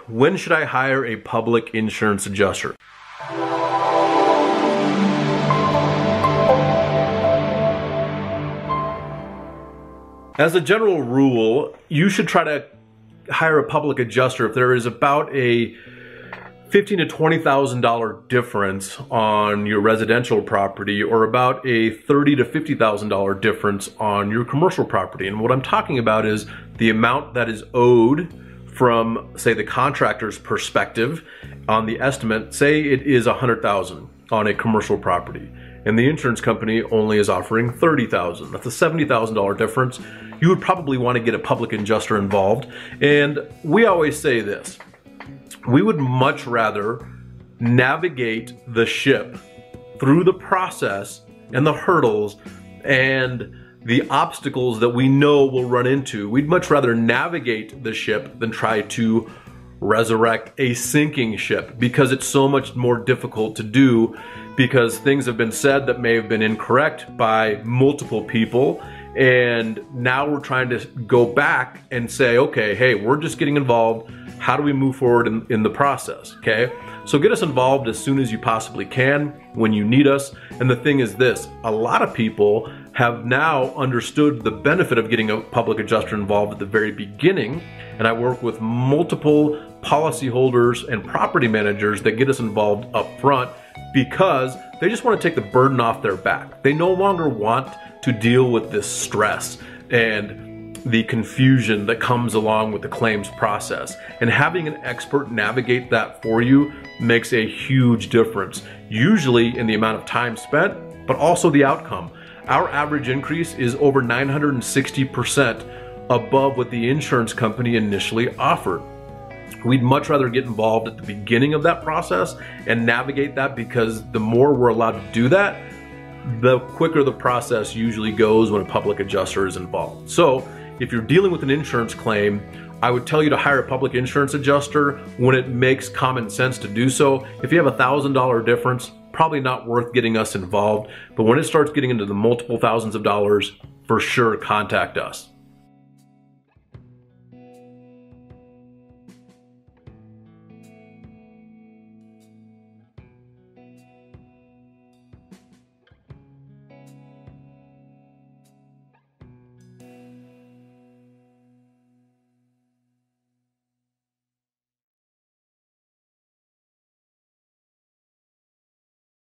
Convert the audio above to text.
When should I hire a public insurance adjuster? As a general rule, you should try to hire a public adjuster if there is about a $15,000 to $20,000 difference on your residential property, or about a $30,000 to $50,000 difference on your commercial property. And what I'm talking about is the amount that is owed from, say, the contractor's perspective on the estimate. Say it is $100,000 on a commercial property, and the insurance company only is offering $30,000. That's a $70,000 difference. You would probably want to get a public adjuster involved. And we always say this: we would much rather navigate the ship through the process and the hurdles and the obstacles that we know we'll run into. We'd much rather navigate the ship than try to resurrect a sinking ship, because it's so much more difficult to do, because things have been said that may have been incorrect by multiple people. And now we're trying to go back and say, okay, hey, we're just getting involved. How do we move forward in the process, okay? So get us involved as soon as you possibly can, when you need us. And the thing is this: a lot of people have now understood the benefit of getting a public adjuster involved at the very beginning. And I work with multiple policyholders and property managers that get us involved up front, because they just want to take the burden off their back. They no longer want to deal with this stress and the confusion that comes along with the claims process. And having an expert navigate that for you makes a huge difference, usually in the amount of time spent, but also the outcome. Our average increase is over 960% above what the insurance company initially offered. We'd much rather get involved at the beginning of that process and navigate that, because the more we're allowed to do that, the quicker the process usually goes when a public adjuster is involved. So if you're dealing with an insurance claim, I would tell you to hire a public insurance adjuster when it makes common sense to do so. If you have a $1,000 difference, probably not worth getting us involved. But when it starts getting into the multiple thousands of dollars, for sure contact us.